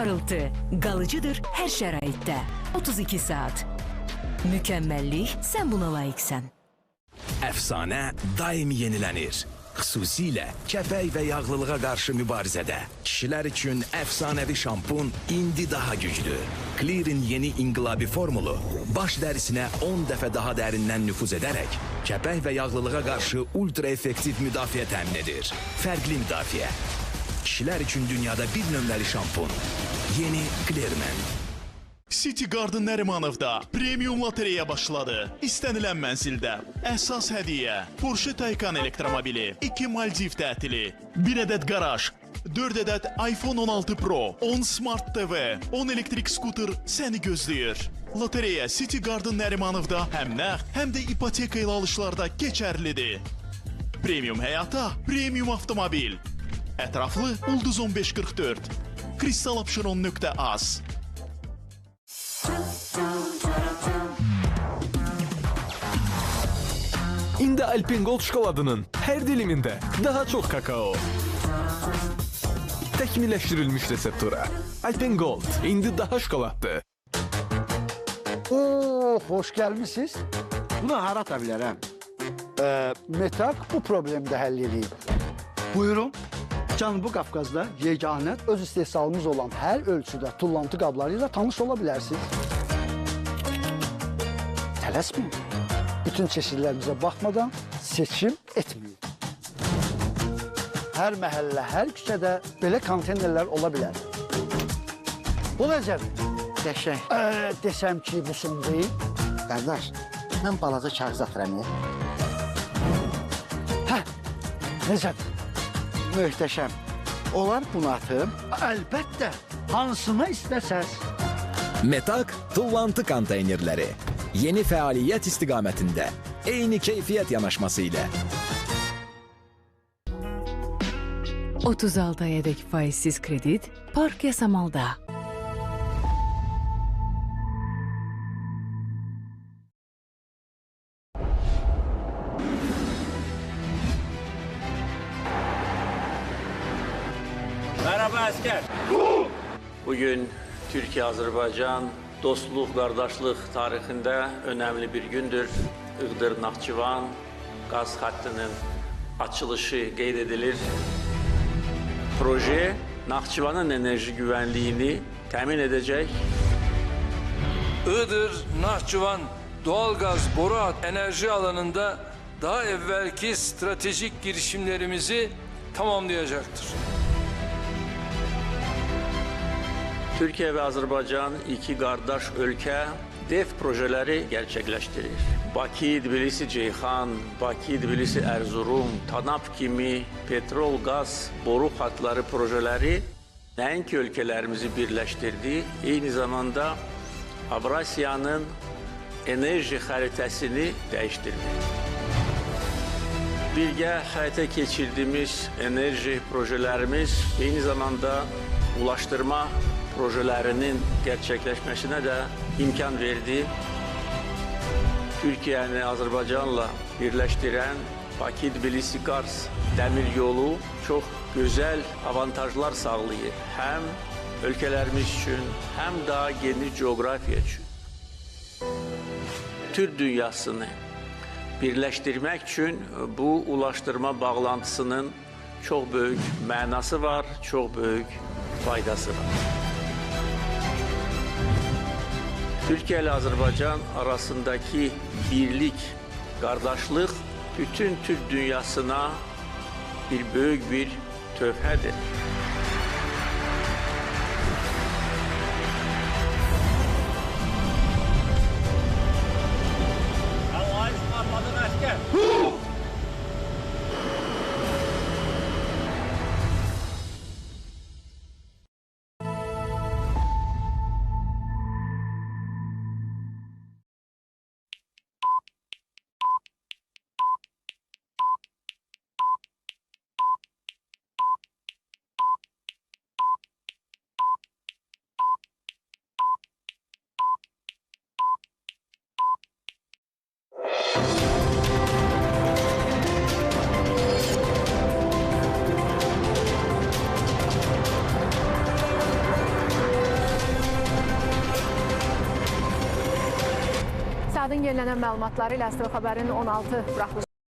parıltı, qalıcıdır hər şəraitdə. 32 saat. Mükəmməllik, sən buna layiqsən. Əfsanə daim yenilənir. Xüsusilə kəpək və yağlılığa qarşı mübarizədə. Kişilər üçün əfsanəvi şampun indi daha güclü. Clear'in yeni inqilabi formulu baş dərisinə 10 dəfə daha dərindən nüfuz edərək kəpək və yağlılığa qarşı ultra effektiv müdafiə təmin edir. Fərqli müdafiə. Kişilər üçün dünyada bir nömrəli şampun. Yeni Clearman. City Garden Nərimanovda premium lotereya başladı. İstənilən mənzildə əsas hədiyyə Porsche Taycan elektromobili, 2 Maldiv tətili, 1 ədəd qaraj, 4 ədəd iPhone 16 Pro, 10 Smart TV, 10 elektrik skuter səni gözləyir. Lotereya City Garden Nərimanovda həm nağd, həm də ipoteka ilə alışlarda keçərlidir. Premium həyata, premium avtomobil. Ətraflı Ulduz 1544, kristalopşiron.az. İndi Alpengold şokoladının hər dilimində daha çox kakao. Təkmilləşdirilmiş reseptura. Alpengold indi daha şokoladdır. Hoş gəlmişsiniz. Buna hara ata bilərəm? Metak bu problemi də həll edeyim. Buyurun. Cənubi Qafqazda yeganə Öz istehsalımız olan hər ölçüdə tullantı qablarıyla tanış ola bilərsiniz. Tələsməyin. Bütün çeşidlərimizə baxmadan seçim etməyin. Hər məhəllə, hər küçədə belə konteynerlər ola bilər. Bu necədir? qəşəng. Desəm ki, bu son deyil. Qardaş, mən balaca kağız atıram. Necədir? Möhtəşəm. Olar bunu atım. Əlbəttə, hansını istəsəz. Metak tullantı konteynerləri. Yeni fəaliyyət istiqamətində. Eyni keyfiyyət yanaşması ilə. 36 ayədək faizsiz kredit Park Yasamalda. Merhaba asker. Bugün Türkiye-Azerbaycan dostluq, qardaşlıq tarixində önemli bir gündür. Iğdır-Naxçıvan qaz xəttinin açılışı qeyd edilir. Proje Naxçıvanın enerji güvənliyini təmin edəcək. Iğdır-Naxçıvan doğalgaz boru hat enerji alanında daha evvelki stratejik girişimlerimizi tamamlayacaktır. Türkiye ve Azerbaycan iki qardaş ölkə DEF projeleri gerçekleştirir. Bakı, Tbilisi, Ceyhan, Bakı, Tbilisi, Erzurum, TANAP kimi petrol, gaz, boru hatları projeleri nəinki ölkələrimizi birləşdirdi, eyni zamanda Avrasiyanın enerji xəritəsini dəyişdirdi. Birgə həyata keçirdiyimiz enerji projelerimiz eyni zamanda ulaştırma projelerinin gerçekleşmesine de imkan verdi. Türkiye'ni Azerbaycan'la birleştiren Bakı-Tbilisi-Kars demir yolu çok güzel avantajlar sağlıyor. Hem ülkelerimiz için hem daha geniş coğrafya için. Türk dünyasını birleştirmek için bu ulaştırma bağlantısının çok büyük mənası var, çok büyük faydası var. Türkiye ile Azerbaycan arasındaki birlik, kardeşlik bütün Türk dünyasına bir büyük bir töhfədir. Saatın yenilənən məlumatları ilə Astro Xəbərin 16 buraxılışında.